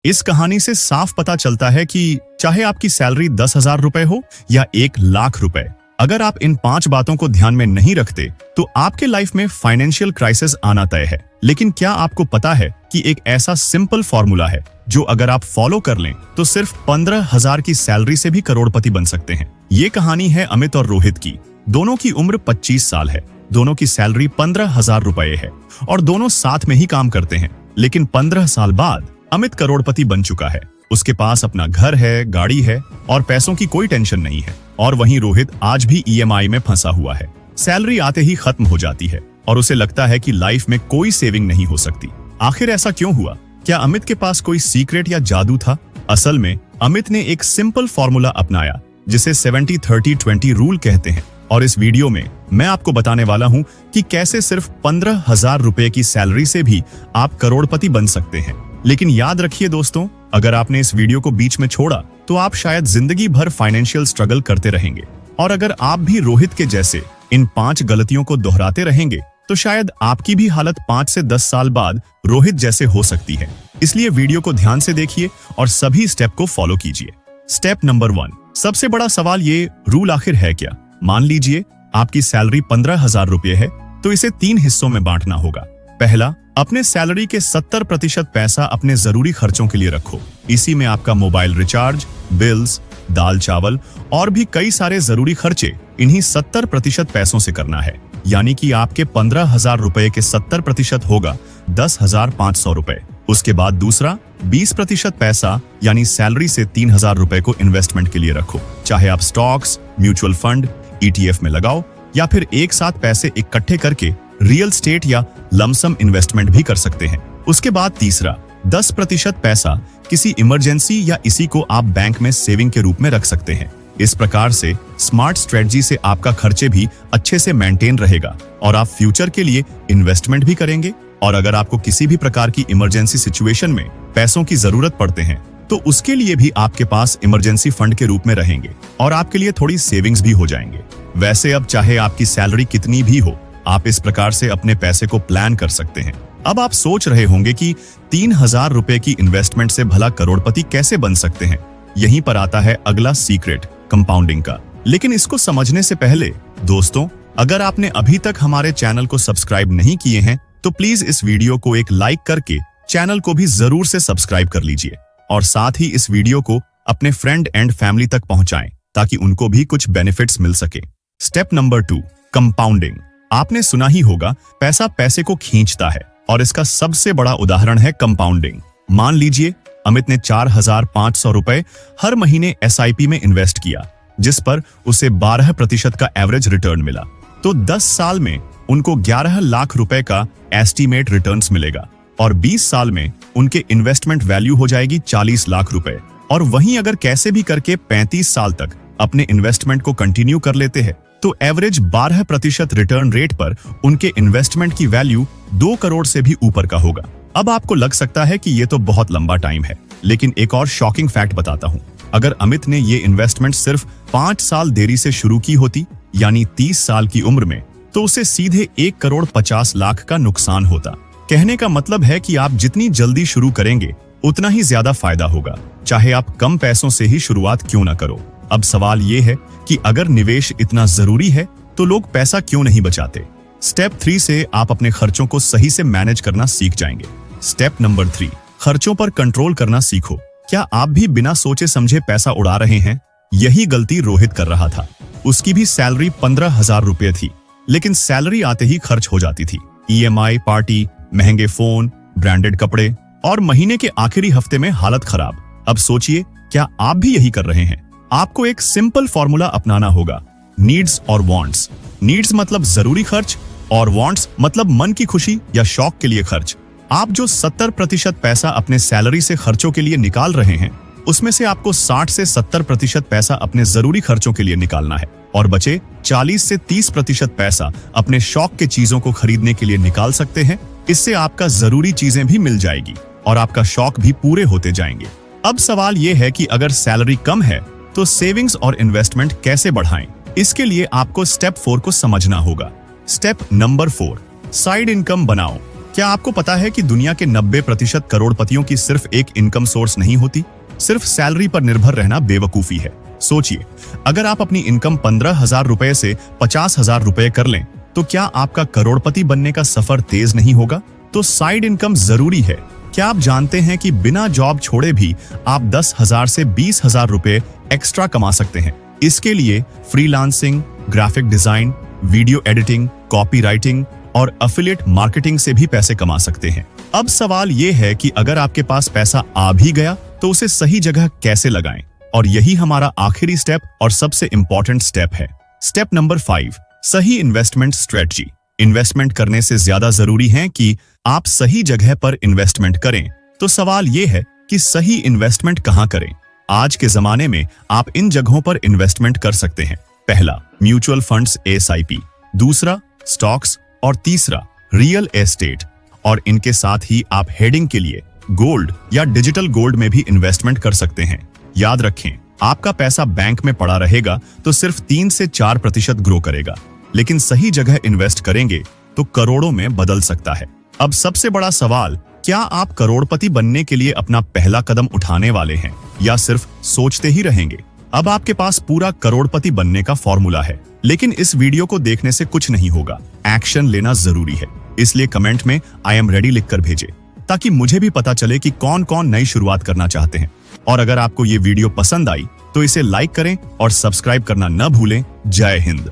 इस कहानी से साफ पता चलता है कि चाहे आपकी सैलरी 10,000 रुपए हो या 1,00,000 रुपए, अगर आप इन 5 बातों को ध्यान में नहीं रखते तो आपके लाइफ में फाइनेंशियल क्राइसिस आना तय है। लेकिन क्या आपको पता है कि एक ऐसा सिंपल फॉर्मूला है जो अगर आप फॉलो कर लें तो सिर्फ 15,000 की सैलरी से भी करोड़पति बन सकते हैं। ये कहानी है अमित और रोहित की। दोनों की उम्र 25 साल है, दोनों की सैलरी 15,000 रुपए है और दोनों साथ में ही काम करते हैं। लेकिन 15 साल बाद अमित करोड़पति बन चुका है। उसके पास अपना घर है, गाड़ी है और पैसों की कोई टेंशन नहीं है। और वहीं रोहित आज भी ईएमआई में फंसा हुआ है। सैलरी आते ही खत्म हो जाती है और उसे लगता है कि लाइफ में कोई सेविंग नहीं हो सकती। आखिर ऐसा क्यों हुआ? क्या अमित के पास कोई सीक्रेट या जादू था? असल में अमित ने एक सिंपल फॉर्मूला अपनाया जिसे 70-30-20 रूल कहते हैं। और इस वीडियो में मैं आपको बताने वाला हूं कि कैसे सिर्फ 15,000 रुपए की सैलरी से भी आप करोड़पति बन सकते हैं। लेकिन याद रखिए दोस्तों, अगर आपने इस वीडियो को बीच में छोड़ा तो आप शायद जिंदगी भर फाइनेंशियल स्ट्रगल करते रहेंगे। और अगर आप भी रोहित के जैसे इन 5 गलतियों को दोहराते रहेंगे तो शायद आपकी भी हालत 5 से 10 साल बाद रोहित जैसे हो सकती है। इसलिए वीडियो को ध्यान से देखिए और सभी स्टेप को फॉलो कीजिए। Step number 1। सबसे बड़ा सवाल, ये रूल आखिर है क्या? मान लीजिए आपकी सैलरी 15,000 रुपए है तो इसे 3 हिस्सों में बांटना होगा। पहला, अपने सैलरी के 70% पैसा अपने जरूरी खर्चों के लिए रखो। इसी में आपका मोबाइल रिचार्ज, बिल्स, दाल चावल और भी कई सारे जरूरी खर्चे इन्हीं 70% पैसों से करना है। यानी कि आपके 15,000 रुपए के 70% होगा 10,500 रुपए। उसके बाद दूसरा 20% पैसा यानी सैलरी से 3,000 रुपए को इन्वेस्टमेंट के लिए रखो। चाहे आप स्टॉक्स, म्यूचुअल फंड, ETF में लगाओ या फिर एक साथ पैसे इकट्ठे करके रियल स्टेट या लमसम इन्वेस्टमेंट भी कर सकते हैं। उसके बाद तीसरा 10% पैसा किसी इमरजेंसी या इसी को आप बैंक में सेविंग के रूप में रख सकते हैं। इस प्रकार से स्मार्ट स्ट्रेटजी से आपका खर्चे भी अच्छे से मेंटेन रहेगा और आप फ्यूचर के लिए इन्वेस्टमेंट भी करेंगे। और अगर आपको किसी भी प्रकार की इमरजेंसी सिचुएशन में पैसों की जरूरत पड़ते हैं तो उसके लिए भी आपके पास इमरजेंसी फंड के रूप में रहेंगे और आपके लिए थोड़ी सेविंग्स भी हो जाएंगे। वैसे अब चाहे आपकी सैलरी कितनी भी हो, आप इस प्रकार से अपने पैसे को प्लान कर सकते हैं। अब आप सोच रहे होंगे कि 3,000 रुपए की इन्वेस्टमेंट से भला करोड़पति कैसे बन सकते हैं? यहीं पर आता है अगला सीक्रेट, कंपाउंडिंग का। लेकिन इसको समझने से पहले दोस्तों, अगर आपने अभी तक हमारे चैनल को सब्सक्राइब नहीं किए हैं तो प्लीज इस वीडियो को एक लाइक करके चैनल को भी जरूर से सब्सक्राइब कर लीजिए और साथ ही इस वीडियो को अपने फ्रेंड एंड फैमिली तक पहुंचाएं ताकि उनको भी कुछ बेनिफिट्स मिल सके। Step number 2, compounding. आपने सुना ही होगा, पैसा पैसे को खींचता है और इसका सबसे बड़ा उदाहरण है कंपाउंडिंग। मान लीजिए अमित ने 4,500 रुपए हर महीने SIP में इन्वेस्ट किया जिस पर उसे 12% का एवरेज रिटर्न मिला। तो 10 साल में उनको 11 लाख रुपए का एस्टीमेट रिटर्न्स मिलेगा और 20 साल में उनके इन्वेस्टमेंट वैल्यू हो जाएगी 40 लाख रुपए। और वहीं अगर कैसे भी करके 35 साल तक अपने इन्वेस्टमेंट को कंटिन्यू कर लेते हैं तो एवरेज 12% रिटर्न रेट पर उनके इन्वेस्टमेंट की वैल्यू 2 करोड़ से भी ऊपर का होगा। अब आपको लग सकता है कि ये तो बहुत लंबा टाइम है, लेकिन एक और शॉकिंग फैक्ट बताता हूँ। अगर अमित ने ये इन्वेस्टमेंट सिर्फ 5 साल देरी से शुरू की होती, यानी 30 साल की उम्र में, तो उसे सीधे 1,50,00,000 का नुकसान होता। कहने का मतलब है कि आप जितनी जल्दी शुरू करेंगे उतना ही ज्यादा फायदा होगा, चाहे आप कम पैसों से ही शुरुआत क्यों ना करो। अब सवाल ये है कि अगर निवेश इतना जरूरी है तो लोग पैसा क्यों नहीं बचाते? स्टेप 3 से आप अपने खर्चों को सही से मैनेज करना सीख जाएंगे। स्टेप नंबर 3, खर्चों पर कंट्रोल करना सीखो। क्या आप भी बिना सोचे समझे पैसा उड़ा रहे हैं? यही गलती रोहित कर रहा था। उसकी भी सैलरी 15,000 रुपए थी, लेकिन सैलरी आते ही खर्च हो जाती थी। EMI, पार्टी, महंगे फोन, ब्रांडेड कपड़े और महीने के आखिरी हफ्ते में हालत खराब। अब सोचिए, क्या आप भी यही कर रहे हैं? आपको एक सिंपल फॉर्मूला अपनाना होगा, नीड्स और वांट्स। नीड्स मतलब जरूरी खर्च और वांट्स मतलब मन की खुशी या शौक के लिए खर्च। आप जो 70% पैसा अपने सैलरी से खर्चों के लिए निकाल रहे हैं उसमें से आपको 60 से 70% पैसा अपने जरूरी खर्चों के लिए निकालना है और बचे 40 से 30% पैसा अपने शौक के चीजों को खरीदने के लिए निकाल सकते हैं। इससे आपका जरूरी चीजें भी मिल जाएगी और आपका शौक भी पूरे होते जाएंगे। अब सवाल यह है कि अगर सैलरी कम है तो सेविंग्स और इन्वेस्टमेंट कैसे बढ़ाएं? इसके लिए आपको स्टेप 4 को समझना होगा। स्टेप नंबर 4, साइड इनकम बनाओ। क्या आपको पता है कि दुनिया के 90% करोड़पतियों की सिर्फ एक इनकम सोर्स नहीं होती? सिर्फ सैलरी पर निर्भर रहना बेवकूफी है। सोचिए, अगर आप अपनी इनकम 15,000 रुपए से 50,000 रुपए कर लें, तो क्या आपका करोड़पति बनने का सफर तेज नहीं होगा? तो साइड इनकम जरूरी है। क्या आप जानते हैं कि बिना जॉब छोड़े भी आप 10,000 से 20,000 रुपए एक्स्ट्रा कमा सकते हैं? इसके लिए freelancing, graphic design, video editing, copy writing और एफिलिएट मार्केटिंग से भी पैसे कमा सकते हैं। अब सवाल ये है कि अगर आपके पास पैसा आ भी गया तो उसे सही जगह कैसे लगाएं? और यही हमारा आखिरी स्टेप और सबसे इंपॉर्टेंट स्टेप है। स्टेप नंबर 5, सही इन्वेस्टमेंट स्ट्रेटजी। इन्वेस्टमेंट करने से ज्यादा जरूरी है कि आप सही जगह पर इन्वेस्टमेंट करें। तो सवाल ये है कि सही इन्वेस्टमेंट कहां करें? आज के जमाने में आप इन जगहों पर इन्वेस्टमेंट कर सकते हैं। पहला, म्यूचुअल फंड्स SIP, दूसरा स्टॉक्स और तीसरा रियल एस्टेट। और इनके साथ ही आप हेडिंग के लिए गोल्ड या डिजिटल गोल्ड में भी इन्वेस्टमेंट कर सकते हैं। याद रखें, आपका पैसा बैंक में पड़ा रहेगा तो सिर्फ 3 से 4% ग्रो करेगा, लेकिन सही जगह इन्वेस्ट करेंगे तो करोड़ों में बदल सकता है। अब सबसे बड़ा सवाल, क्या आप करोड़पति बनने के लिए अपना पहला कदम उठाने वाले हैं या सिर्फ सोचते ही रहेंगे? अब आपके पास पूरा करोड़पति बनने का फॉर्मूला है, लेकिन इस वीडियो को देखने से कुछ नहीं होगा। एक्शन लेना जरूरी है। इसलिए कमेंट में आई एम रेडी लिखकर भेजें, ताकि मुझे भी पता चले कि कौन कौन नई शुरुआत करना चाहते हैं। और अगर आपको ये वीडियो पसंद आई तो इसे लाइक करें और सब्सक्राइब करना न भूलें। जय हिंद।